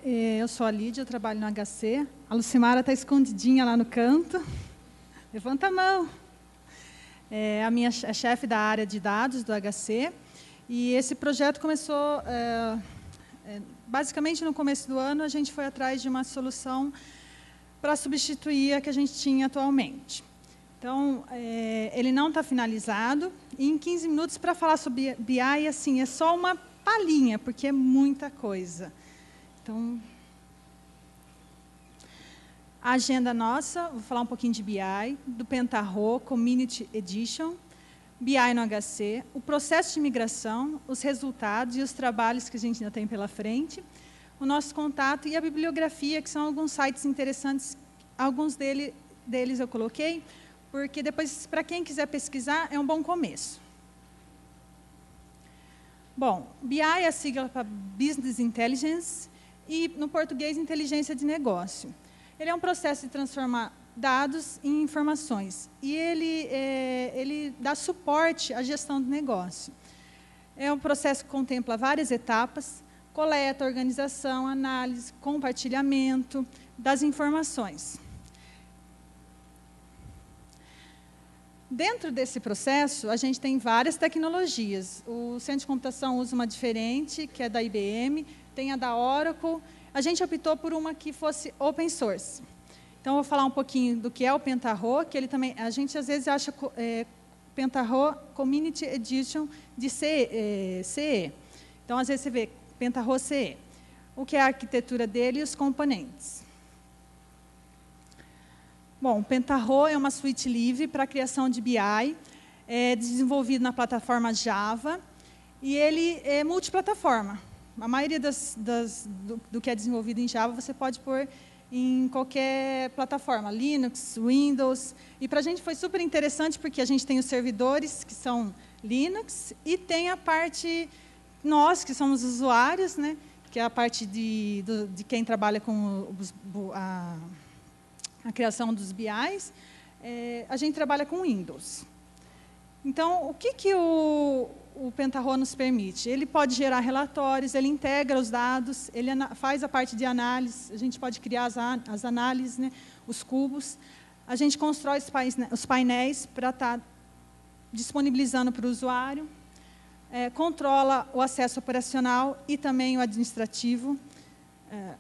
Eu sou a Lídia, eu trabalho no HC. A Lucimara está escondidinha lá no canto. Levanta a mão. É a minha chefe da área de dados do HC. E esse projeto começou, basicamente no começo do ano, a gente foi atrás de uma solução para substituir a que a gente tinha atualmente. Então, ele não está finalizado. E em 15 minutos, para falar sobre BI, assim, é só uma palhinha, porque é muita coisa. Então, a agenda nossa, vou falar um pouquinho de BI, do Pentaho, Community Edition, BI no HC, o processo de migração, os resultados e os trabalhos que a gente ainda tem pela frente, o nosso contato e a bibliografia, que são alguns sites interessantes, alguns deles eu coloquei, porque depois, para quem quiser pesquisar, é um bom começo. Bom, BI é a sigla para Business Intelligence, e, no português, inteligência de negócio. Ele é um processo de transformar dados em informações. E ele dá suporte à gestão do negócio. É um processo que contempla várias etapas: coleta, organização, análise, compartilhamento das informações. Dentro desse processo, a gente tem várias tecnologias. O Centro de Computação usa uma diferente, que é da IBM, tem a da Oracle. A gente optou por uma que fosse open source. Então, vou falar um pouquinho do que é o Pentaho, que ele também, a gente às vezes acha Pentaho Community Edition de CE. Então, às vezes você vê Pentaho CE. O que é a arquitetura dele e os componentes. Bom, o Pentaho é uma suíte livre para a criação de BI, é desenvolvido na plataforma Java, e ele é multiplataforma. A maioria do que é desenvolvido em Java, você pode pôr em qualquer plataforma, Linux, Windows. E para a gente foi super interessante, porque a gente tem os servidores, que são Linux, e tem a parte, nós, que somos usuários, né, que é a parte de quem trabalha com a criação dos BIs, a gente trabalha com Windows. Então, o que o Pentaho nos permite? Ele pode gerar relatórios, ele integra os dados, ele faz a parte de análise, a gente pode criar as análises, né, os cubos, a gente constrói os painéis para estar disponibilizando para o usuário, controla o acesso operacional e também o administrativo,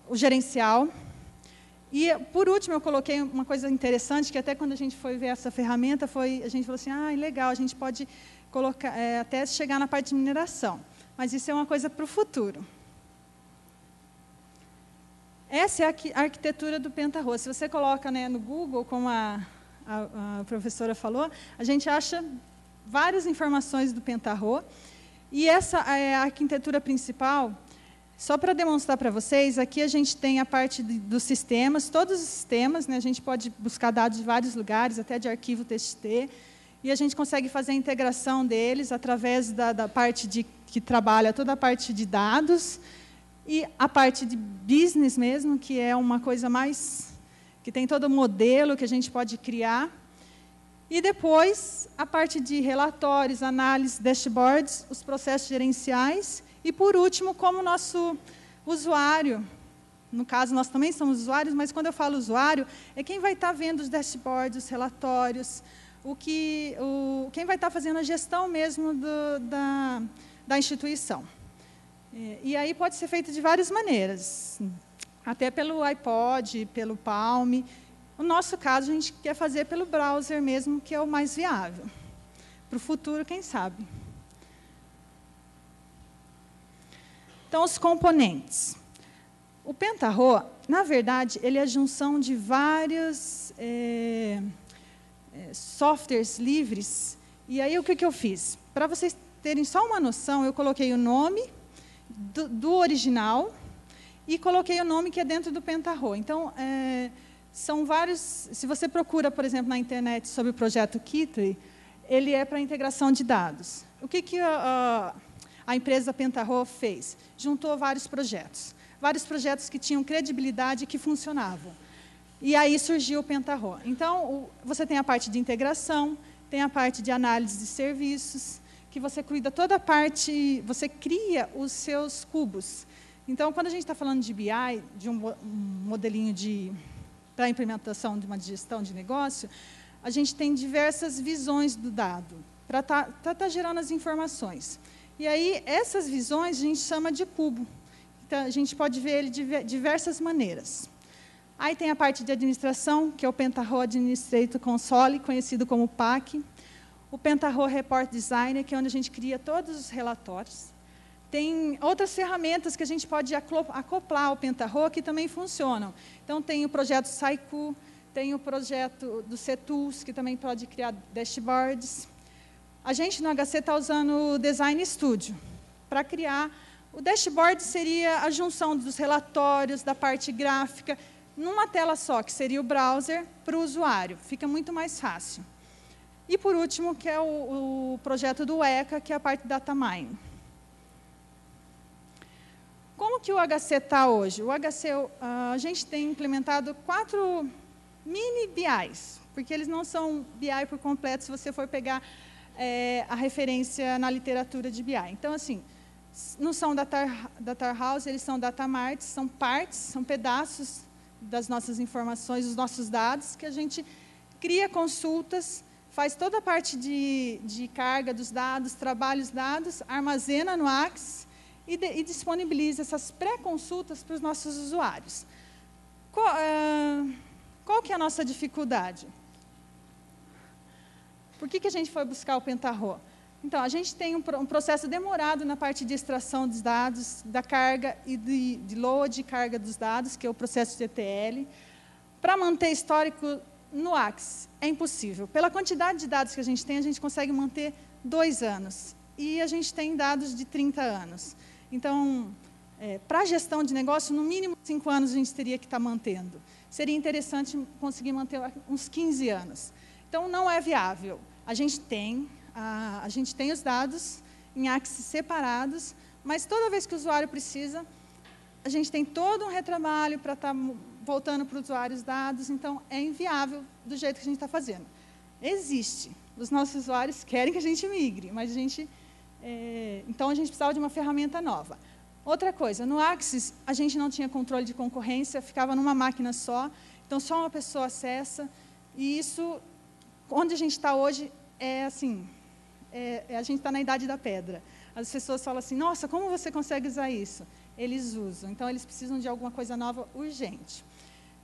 o gerencial. E, por último, eu coloquei uma coisa interessante, que até quando a gente foi ver essa ferramenta, a gente falou assim, legal, a gente pode colocar, até chegar na parte de mineração. Mas isso é uma coisa para o futuro. Essa é a arquitetura do Pentaho. Se você coloca, né, no Google, como a professora falou, a gente acha várias informações do Pentaho. E essa é a arquitetura principal. Só para demonstrar para vocês, aqui a gente tem a parte dos sistemas, todos os sistemas, né, a gente pode buscar dados de vários lugares, até de arquivo TXT, e a gente consegue fazer a integração deles através da parte que trabalha toda a parte de dados, e a parte de business mesmo, que é uma coisa mais, que tem todo o modelo que a gente pode criar, e depois a parte de relatórios, análise, dashboards, os processos gerenciais. E, por último, como o nosso usuário, no caso, nós também somos usuários, mas quando eu falo usuário, é quem vai estar vendo os dashboards, os relatórios, quem vai estar fazendo a gestão mesmo da instituição. E aí pode ser feito de várias maneiras, até pelo iPod, pelo Palm. No nosso caso, a gente quer fazer pelo browser mesmo, que é o mais viável. Para o futuro, quem sabe. Então, os componentes. O Pentaho, na verdade, ele é a junção de vários softwares livres. E aí, o que eu fiz? Para vocês terem só uma noção, eu coloquei o nome do original e coloquei o nome que é dentro do Pentaho. Então, são vários... Se você procura, por exemplo, na internet sobre o projeto Kitri, ele é para integração de dados. O que a empresa Pentaho fez? Juntou vários projetos que tinham credibilidade e que funcionavam. E aí surgiu o Pentaho. Então, você tem a parte de integração, tem a parte de análise de serviços, que você cuida toda a parte, você cria os seus cubos. Então, quando a gente está falando de BI, de um modelinho para a implementação de uma gestão de negócio, a gente tem diversas visões do dado, para estar gerando as informações. E aí, essas visões a gente chama de cubo. Então, a gente pode ver ele de diversas maneiras. Aí tem a parte de administração, que é o Pentaho Administrator Console, conhecido como PAC. O Pentaho Report Designer, que é onde a gente cria todos os relatórios. Tem outras ferramentas que a gente pode acoplar ao Pentaho, que também funcionam. Então, tem o projeto Saiku, tem o projeto do CTools, que também pode criar dashboards. A gente, no HC, está usando o Design Studio para criar. O dashboard seria a junção dos relatórios, da parte gráfica, numa tela só, que seria o browser, para o usuário. Fica muito mais fácil. E, por último, que é o projeto do ECA, que é a parte Data Mine. Como que o HC está hoje? O HC, a gente tem implementado 4 mini BIs, porque eles não são BI por completo, se você for pegar a referência na literatura de BI. Então, assim, não são data house, eles são data marts, são partes, são pedaços das nossas informações, dos nossos dados, que a gente cria consultas, faz toda a parte de carga dos dados, trabalha os dados, armazena no Axis e disponibiliza essas pré-consultas para os nossos usuários. Qual que é a nossa dificuldade? Por que a gente foi buscar o Pentaho? Então, a gente tem um processo demorado na parte de extração dos dados, da carga e de load e carga dos dados, que é o processo de ETL. Para manter histórico no Axis, é impossível. Pela quantidade de dados que a gente consegue manter 2 anos. E a gente tem dados de 30 anos. Então, para a gestão de negócio, no mínimo 5 anos a gente teria que estar mantendo. Seria interessante conseguir manter uns 15 anos. Então, não é viável. A gente tem os dados em Axis separados, mas toda vez que o usuário precisa, a gente tem todo um retrabalho para estar voltando para o usuário os dados, então é inviável do jeito que a gente está fazendo. Existe. Os nossos usuários querem que a gente migre, mas então a gente precisava de uma ferramenta nova. Outra coisa, no Axis a gente não tinha controle de concorrência, ficava numa máquina só, então só uma pessoa acessa, e isso, onde a gente está hoje, a gente está na idade da pedra. As pessoas falam assim, nossa, como você consegue usar isso? Eles usam, então eles precisam de alguma coisa nova urgente.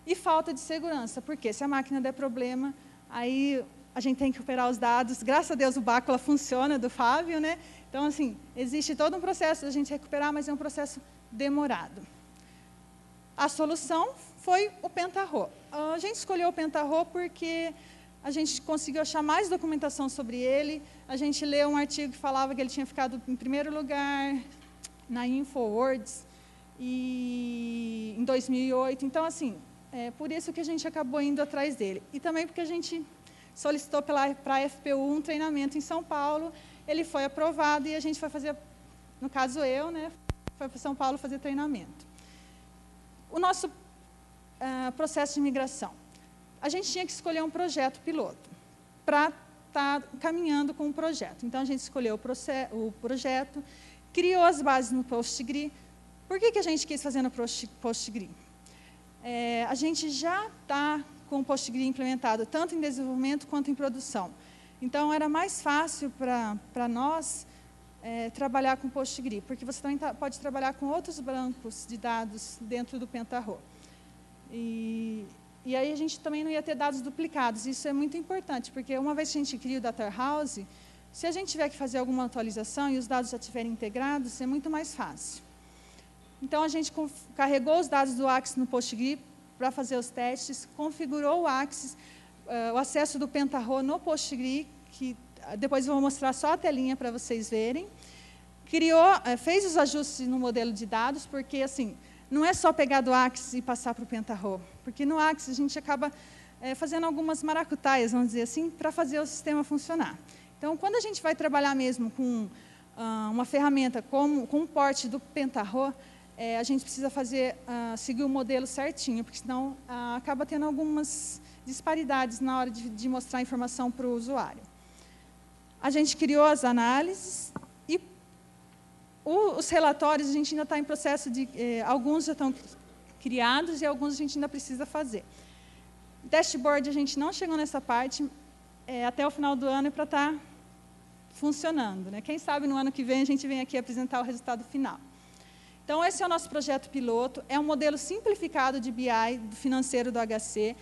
E falta de segurança, porque se a máquina der problema, aí a gente tem que recuperar os dados. Graças a Deus o Bácula funciona, do Fábio, né? Então, assim, existe todo um processo da gente recuperar, mas é um processo demorado. A solução foi o Pentaho. A gente escolheu o Pentaho porque a gente conseguiu achar mais documentação sobre ele, a gente leu um artigo que falava que ele tinha ficado em primeiro lugar na InfoWords em 2008. Então, assim, por isso que a gente acabou indo atrás dele. E também porque a gente solicitou para a FPU um treinamento em São Paulo, ele foi aprovado e a gente foi fazer, no caso eu, né, foi para São Paulo fazer treinamento. O nosso processo de migração. A gente tinha que escolher um projeto piloto para estar caminhando com o projeto. Então, a gente escolheu o projeto, criou as bases no PostGRI. Por que a gente quis fazer no PostGRI? A gente já está com o PostGRI implementado, tanto em desenvolvimento quanto em produção. Então, era mais fácil para nós trabalhar com o PostGRI, porque você também pode trabalhar com outros bancos de dados dentro do Pentaho. E aí a gente também não ia ter dados duplicados. Isso é muito importante, porque uma vez que a gente cria o Data House, se a gente tiver que fazer alguma atualização e os dados já estiverem integrados, é muito mais fácil. Então, a gente carregou os dados do Axis no PostGRI para fazer os testes, configurou o Axis, o acesso do Pentaho no PostGRI, que depois eu vou mostrar só a telinha para vocês verem. Fez os ajustes no modelo de dados, porque, assim, não é só pegar do Axis e passar para o Pentaho, porque no Axis a gente acaba fazendo algumas maracutaias, vamos dizer assim, para fazer o sistema funcionar. Então, quando a gente vai trabalhar mesmo com uma ferramenta com um porte do Pentaho, a gente precisa seguir o modelo certinho, porque senão acaba tendo algumas disparidades na hora de mostrar a informação para o usuário. A gente criou as análises e Os relatórios, a gente ainda está em processo de... alguns já estão criados e alguns a gente ainda precisa fazer. Dashboard, a gente não chegou nessa parte, até o final do ano é para estar funcionando, né? Quem sabe no ano que vem a gente vem aqui apresentar o resultado final. Então, esse é o nosso projeto piloto, é um modelo simplificado de BI do financeiro do HC.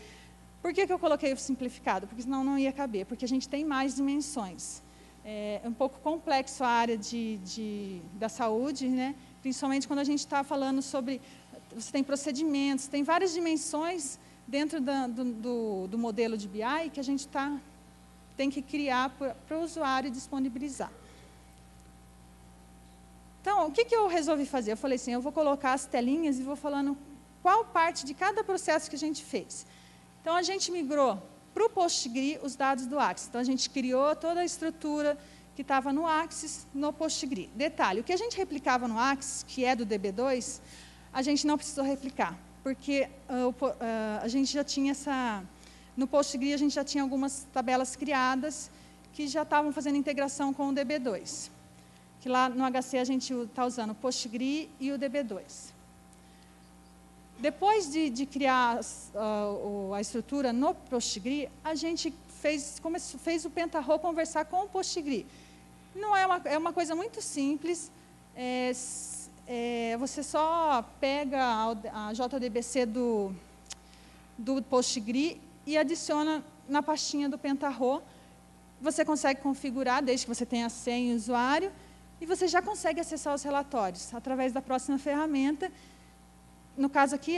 Por que eu coloquei o simplificado? Porque senão não ia caber, porque a gente tem mais dimensões. É um pouco complexo a área da saúde, né? Principalmente quando a gente está falando sobre... Você tem procedimentos, tem várias dimensões dentro do modelo de BI que a gente tem que criar para o usuário disponibilizar. Então, o que eu resolvi fazer? Eu falei assim, eu vou colocar as telinhas e vou falando qual parte de cada processo que a gente fez. Então, a gente migrou para o PostGRI os dados do Axis. Então, a gente criou toda a estrutura que estava no Axis, no PostGRI. Detalhe, o que a gente replicava no Axis, que é do DB2, a gente não precisou replicar, porque a gente já tinha no PostGRI, a gente já tinha algumas tabelas criadas que já estavam fazendo integração com o DB2. Que lá no HC a gente está usando o PostGRI e o DB2. Depois de criar a estrutura no PostGRI, a gente fez o Pentaho conversar com o PostGRI. Não é uma coisa muito simples. Você só pega a JDBC do PostGRI e adiciona na pastinha do Pentaho. Você consegue configurar, desde que você tenha senha e usuário, e você já consegue acessar os relatórios através da próxima ferramenta. No caso aqui,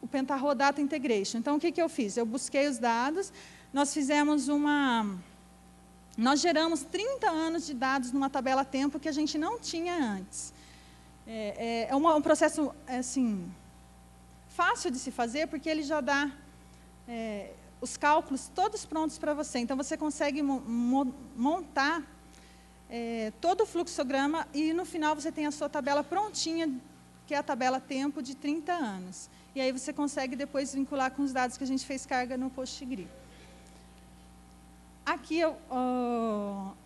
o Pentaho Data Integration. Então, o que eu fiz? Eu busquei os dados, nós geramos 30 anos de dados numa tabela tempo que a gente não tinha antes. É um processo assim, fácil de se fazer, porque ele já dá os cálculos todos prontos para você. Então, você consegue montar todo o fluxograma e, no final, você tem a sua tabela prontinha, que é a tabela tempo de 30 anos. E aí você consegue depois vincular com os dados que a gente fez carga no PostGRI. Aqui,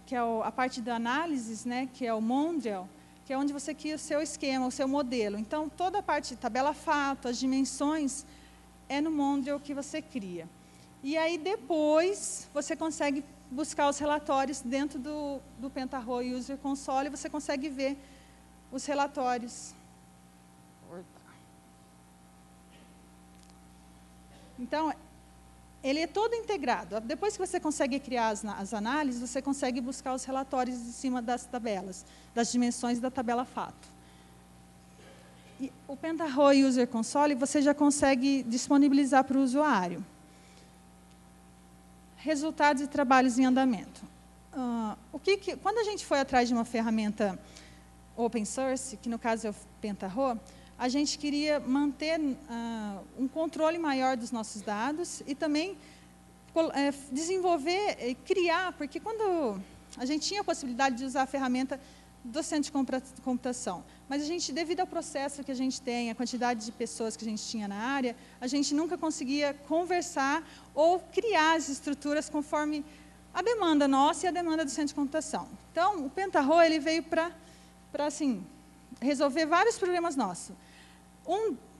que é a parte da análise, né, que é o Mondial, que é onde você cria o seu esquema, o seu modelo. Então, toda a parte de tabela fato, as dimensões, é no Mondial que você cria. E aí, depois, você consegue buscar os relatórios dentro do Pentaho User Console, e você consegue ver os relatórios. Então, ele é todo integrado. Depois que você consegue criar as análises, você consegue buscar os relatórios em cima das tabelas, das dimensões da tabela fato. E o Pentaho User Console, você já consegue disponibilizar para o usuário. Resultados e trabalhos em andamento. Quando a gente foi atrás de uma ferramenta open source, que no caso é o Pentaho, a gente queria manter um controle maior dos nossos dados e também desenvolver, criar, porque quando a gente tinha a possibilidade de usar a ferramenta do centro de computação, mas a gente, devido ao processo que a gente tem, a quantidade de pessoas que a gente tinha na área, a gente nunca conseguia conversar ou criar as estruturas conforme a demanda nossa e a demanda do centro de computação. Então, o Pentaho ele veio para assim, resolver vários problemas nossos.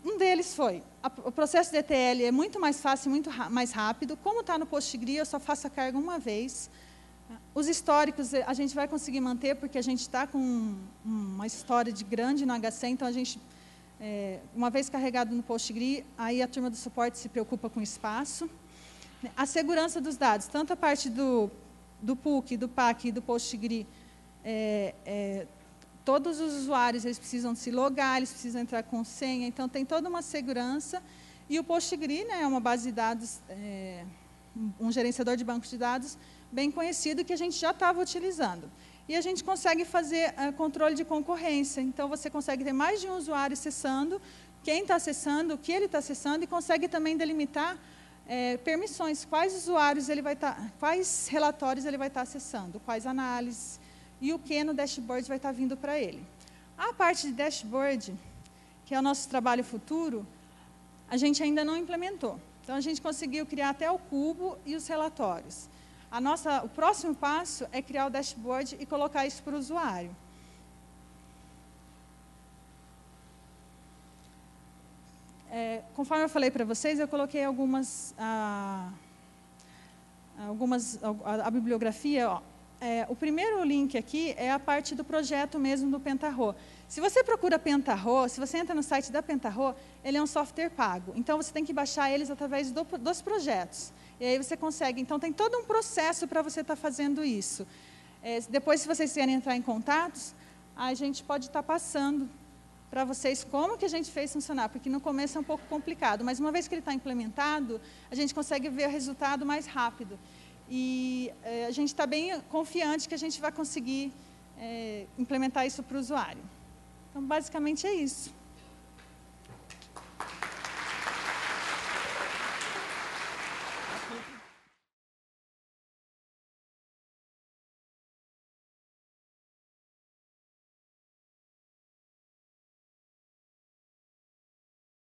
Um deles foi, o processo de ETL é muito mais fácil, muito mais rápido. Como está no PostGRI, eu só faço a carga uma vez. Os históricos a gente vai conseguir manter, porque a gente está com uma história grande no HC, então a gente, uma vez carregado no PostGRI, aí a turma do suporte se preocupa com espaço. A segurança dos dados, tanto a parte do PUC, do PAC e do PostGRI, todos os usuários eles precisam se logar, eles precisam entrar com senha, então tem toda uma segurança. E o PostGRI, né, é uma base de dados, um gerenciador de banco de dados bem conhecido que a gente já estava utilizando. E a gente consegue fazer controle de concorrência. Então, você consegue ter mais de um usuário acessando, quem está acessando, o que ele está acessando, e consegue também delimitar permissões, quais usuários ele vai estar, quais relatórios ele vai estar acessando, quais análises, e o que no dashboard vai estar vindo para ele. A parte de dashboard, que é o nosso trabalho futuro, a gente ainda não implementou. Então, a gente conseguiu criar até o cubo e os relatórios. O próximo passo é criar o dashboard e colocar isso para o usuário. Conforme eu falei para vocês, eu coloquei a bibliografia. Ó. O primeiro link aqui é a parte do projeto mesmo do Pentaho. Se você procura Pentaho, se você entra no site da Pentaho, ele é um software pago. Então, você tem que baixar eles através dos projetos. E aí você consegue. Então, tem todo um processo para você estar fazendo isso. Depois, se vocês querem entrar em contatos, a gente pode estar passando para vocês como que a gente fez funcionar, porque no começo é um pouco complicado, mas uma vez que ele está implementado, a gente consegue ver o resultado mais rápido. E a gente está bem confiante que a gente vai conseguir implementar isso para o usuário. Então, basicamente é isso.